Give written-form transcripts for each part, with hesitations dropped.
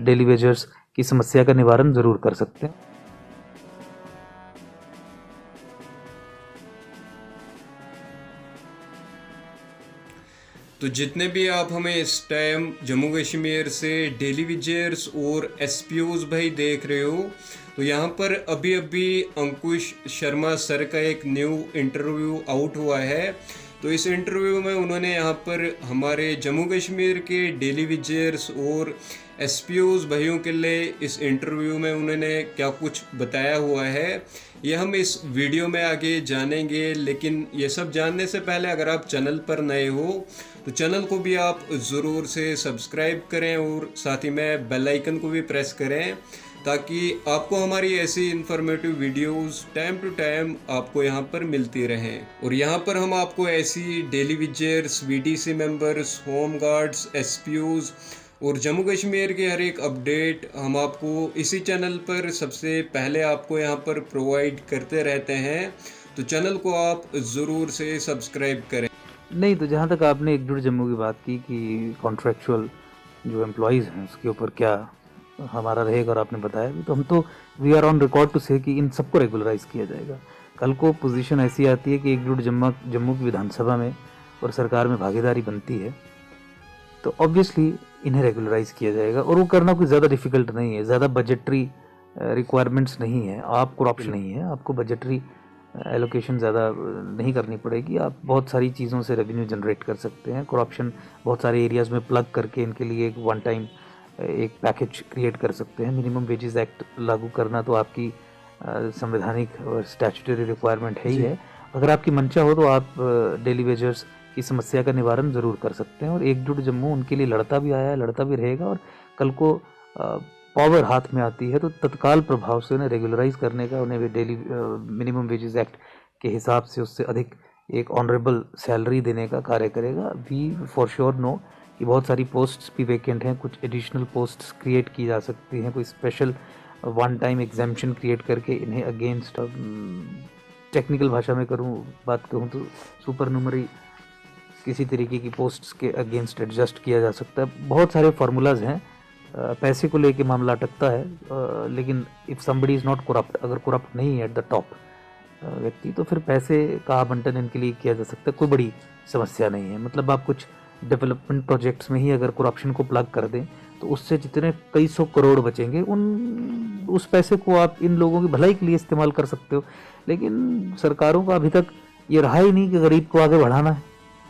Daily wagers की समस्या का निवारण ज़रूर कर सकते हैं। तो जितने भी आप हमें इस टाइम जम्मू कश्मीर से डेली विजर्स और एसपीओज भाई देख रहे हो, तो यहाँ पर अभी अभी अंकुश शर्मा सर का एक न्यू इंटरव्यू आउट हुआ है। तो इस इंटरव्यू में उन्होंने यहाँ पर हमारे जम्मू कश्मीर के डेली विजर्स और एसपीओज भाइयों के लिए इस इंटरव्यू में उन्होंने क्या कुछ बताया हुआ है, ये हम इस वीडियो में आगे जानेंगे। लेकिन ये सब जानने से पहले अगर आप चैनल पर नए हो तो चैनल को भी आप ज़रूर से सब्सक्राइब करें और साथ ही में बेल आइकन को भी प्रेस करें, ताकि आपको हमारी ऐसी informative videos time to time आपको यहाँ पर मिलती रहें। और यहाँ पर हम आपको ऐसी daily wagers, VDC members, home guards, SPOs और जम्मू कश्मीर के हर एक अपडेट हम आपको इसी चैनल पर सबसे पहले आपको यहाँ पर प्रोवाइड करते रहते हैं। तो चैनल को आप ज़रूर से सब्सक्राइब करें। नहीं, तो जहाँ तक आपने एकजुट जम्मू की बात की कि कॉन्ट्रैक्चुअल जो एम्प्लॉयज़ हैं उसके ऊपर क्या हमारा रहेगा, और आपने बताया भी, तो हम तो we are on record to say कि इन सबको रेगुलराइज किया जाएगा। कल को पोजीशन ऐसी आती है कि एकजुट जम्मू की विधानसभा में और सरकार में भागीदारी बनती है, तो ऑब्वियसली इन्हें रेगुलराइज किया जाएगा। और वो करना कोई ज़्यादा डिफिकल्ट नहीं है, ज़्यादा बजटरी रिक्वायरमेंट्स नहीं है, आप करप्शन नहीं है, आपको बजटरी एलोकेशन ज़्यादा नहीं करनी पड़ेगी। आप बहुत सारी चीज़ों से रेवेन्यू जनरेट कर सकते हैं। करप्शन बहुत सारे एरियाज़ में प्लग करके इनके लिए एक वन टाइम एक पैकेज क्रिएट कर सकते हैं। मिनिमम वेजेस एक्ट लागू करना तो आपकी संवैधानिक और स्टैट्यूटरी रिक्वायरमेंट है ही है। अगर आपकी मंशा हो तो आप डेली वेजर्स की समस्या का निवारण ज़रूर कर सकते हैं। और एकजुट जम्मू उनके लिए लड़ता भी आया है, लड़ता भी रहेगा, और कल को पावर हाथ में आती है तो तत्काल प्रभाव से उन्हें रेगुलराइज करने का, उन्हें डेली मिनिमम वेजेस एक्ट के हिसाब से उससे अधिक एक ऑनरेबल सैलरी देने का कार्य करेगा। वी फॉर श्योर नो कि बहुत सारी पोस्ट्स भी वैकेंट हैं, कुछ एडिशनल पोस्ट्स क्रिएट की जा सकती हैं, कोई special one time exemption create करके इन्हें अगेंस्ट, टेक्निकल भाषा में बात करूँ तो सुपर न्यूमरी किसी तरीके की पोस्ट्स के अगेंस्ट एडजस्ट किया जा सकता है। बहुत सारे फार्मूलाज हैं। पैसे को लेके मामला अटकता है, लेकिन if somebody is not corrupt, अगर करप्ट नहीं है एट द टॉप व्यक्ति, तो फिर पैसे का आवंटन इनके लिए किया जा सकता है, कोई बड़ी समस्या नहीं है। मतलब आप कुछ डेवलपमेंट प्रोजेक्ट्स में ही अगर करप्शन को प्लग कर दें तो उससे जितने कई सौ करोड़ बचेंगे, उस पैसे को आप इन लोगों की भलाई के लिए इस्तेमाल कर सकते हो। लेकिन सरकारों का अभी तक ये रहा ही नहीं कि गरीब को आगे बढ़ाना है,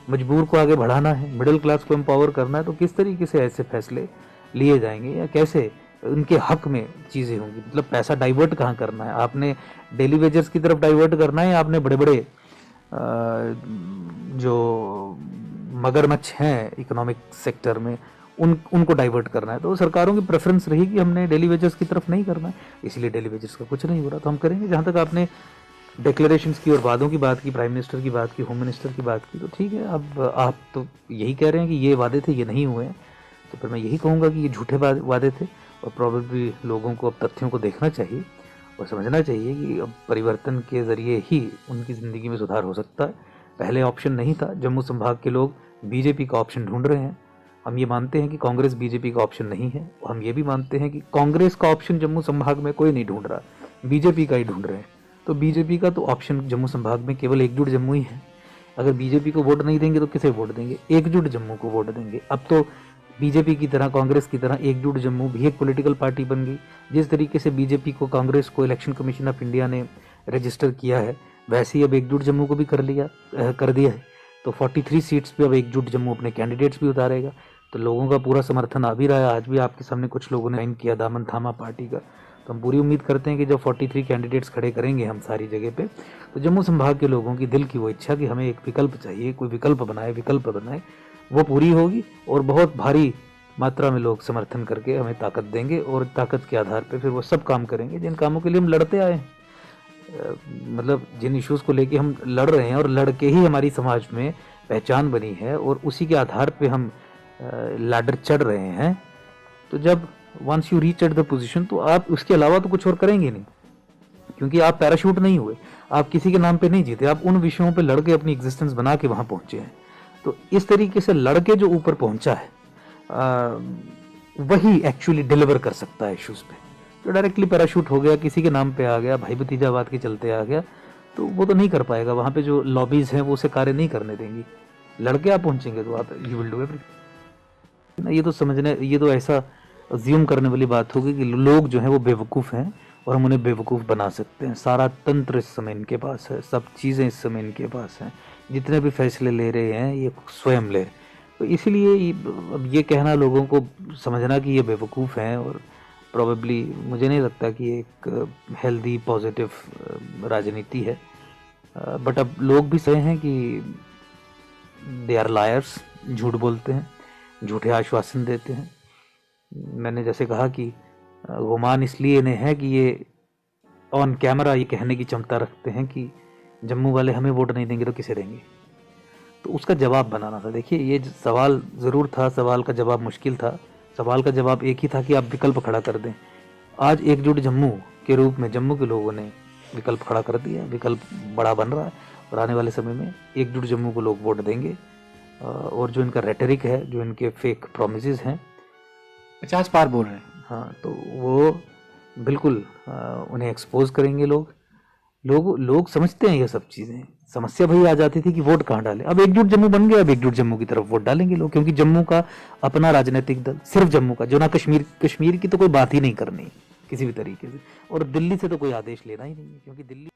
मजबूर को आगे बढ़ाना है, मिडिल क्लास को एम्पावर करना है। तो किस तरीके से ऐसे फैसले लिए जाएंगे या कैसे उनके हक में चीज़ें होंगी? मतलब पैसा डाइवर्ट कहाँ करना है? आपने डेली वेजर्स की तरफ डाइवर्ट करना है या आपने बड़े बड़े जो मगरमच्छ हैं इकोनॉमिक सेक्टर में उनको डाइवर्ट करना है? तो सरकारों की प्रेफरेंस रही कि हमने डेली वेजर्स की तरफ नहीं करना है, इसलिए डेली वेजर्स का कुछ नहीं हो रहा। तो हम करेंगे। जहाँ तक आपने डिक्लेरेशंस की और वादों की बात की, प्राइम मिनिस्टर की बात की, होम मिनिस्टर की बात की, तो ठीक है, अब आप तो यही कह रहे हैं कि ये वादे थे, ये नहीं हुए हैं, तो फिर मैं यही कहूँगा कि ये झूठे वादे थे। और प्रॉब्लली लोगों को अब तथ्यों को देखना चाहिए और समझना चाहिए कि अब परिवर्तन के ज़रिए ही उनकी ज़िंदगी में सुधार हो सकता है। पहले ऑप्शन नहीं था। जम्मू संभाग के लोग बीजेपी का ऑप्शन ढूंढ रहे हैं। हम ये मानते हैं कि कांग्रेस बीजेपी का ऑप्शन नहीं है, और हम ये भी मानते हैं कि कांग्रेस का ऑप्शन जम्मू संभाग में कोई नहीं ढूंढ रहा, बीजेपी का ही ढूंढ रहे हैं। तो बीजेपी का तो ऑप्शन जम्मू संभाग में केवल एकजुट जम्मू ही है। अगर बीजेपी को वोट नहीं देंगे तो किसे वोट देंगे? एकजुट जम्मू को वोट देंगे। अब तो बीजेपी की तरह, कांग्रेस की तरह एकजुट जम्मू भी एक पॉलिटिकल पार्टी बन गई। जिस तरीके से बीजेपी को, कांग्रेस को इलेक्शन कमीशन ऑफ इंडिया ने रजिस्टर किया है, वैसे ही अब एकजुट जम्मू को भी कर दिया है। तो 43 सीट्स पे अब एकजुट जम्मू अपने कैंडिडेट्स भी उतारेगा। तो लोगों का पूरा समर्थन आ भी रहा है। आज भी आपके सामने कुछ लोगों ने साइन किया, दामन थामा पार्टी का। तो हम पूरी उम्मीद करते हैं कि जब 43 कैंडिडेट्स खड़े करेंगे हम सारी जगह पे, तो जम्मू संभाग के लोगों की दिल की वो इच्छा कि हमें एक विकल्प चाहिए, कोई विकल्प बनाए, वो पूरी होगी। और बहुत भारी मात्रा में लोग समर्थन करके हमें ताकत देंगे, और ताकत के आधार पर फिर वो सब काम करेंगे जिन कामों के लिए हम लड़ते आए हैं। मतलब जिन इश्यूज़ को लेके हम लड़ रहे हैं और लड़के ही हमारी समाज में पहचान बनी है, और उसी के आधार पे हम लैडर चढ़ रहे हैं। तो जब once you reach at the position, तो आप उसके अलावा तो कुछ और करेंगे नहीं, क्योंकि आप पैराशूट नहीं हुए, आप किसी के नाम पे नहीं जीते, आप उन विषयों पे लड़के अपनी एग्जिस्टेंस बना के वहां पहुंचे हैं। तो इस तरीके से लड़के जो ऊपर पहुंचा है, वही एक्चुअली डिलीवर कर सकता है इश्यूज पे। जो डायरेक्टली पैराशूट हो गया, किसी के नाम पे आ गया, भाई भतीजावाद के चलते आ गया, तो वो तो नहीं कर पाएगा। वहाँ पे जो लॉबीज हैं वो उसे कार्य नहीं करने देंगी। लड़के आप पहुंचेंगे तो आप यू विल डू एवरीथिंग। ये तो समझने, ये तो ऐसा अज्यूम करने वाली बात होगी कि लोग जो है वो बेवकूफ़ हैं और हम उन्हें बेवकूफ़ बना सकते हैं। सारा तंत्र इस समय इनके पास है, सब चीज़ें इस समय इनके पास हैं, जितने भी फैसले ले रहे हैं ये स्वयं ले। तो इसीलिए अब ये कहना लोगों को समझना कि ये बेवकूफ़ हैं, और प्रॉबेबली मुझे नहीं लगता कि एक हेल्दी पॉजिटिव राजनीति है। बट अब लोग भी सही हैं कि दे आर लायर्स, झूठ बोलते हैं, झूठे आश्वासन देते हैं। मैंने जैसे कहा कि गुमान इसलिए इन्हें है कि ये ऑन कैमरा ये कहने की क्षमता रखते हैं कि जम्मू वाले हमें वोट नहीं देंगे तो किसे देंगे। तो उसका जवाब बनाना था। देखिए ये सवाल ज़रूर था, सवाल का जवाब मुश्किल था। सवाल का जवाब एक ही था कि आप विकल्प खड़ा कर दें। आज एकजुट जम्मू के रूप में जम्मू के लोगों ने विकल्प खड़ा कर दिया, विकल्प बड़ा बन रहा है, और आने वाले समय में एकजुट जम्मू को लोग वोट देंगे। और जो इनका रेटरिक है, जो इनके फेक प्रोमिसेस हैं, 50 पार बोल रहे हैं। हाँ, तो वो बिल्कुल उन्हें एक्सपोज करेंगे। लोग समझते हैं ये सब चीज़ें। समस्या भाई आ जाती थी कि वोट कहाँ डालें। अब एकजुट जम्मू बन गया, अब एकजुट जम्मू की तरफ वोट डालेंगे लोग, क्योंकि जम्मू का अपना राजनीतिक दल, सिर्फ जम्मू का, जो ना कश्मीर की तो कोई बात ही नहीं करनी किसी भी तरीके से, और दिल्ली से तो कोई आदेश लेना ही नहीं है, क्योंकि दिल्ली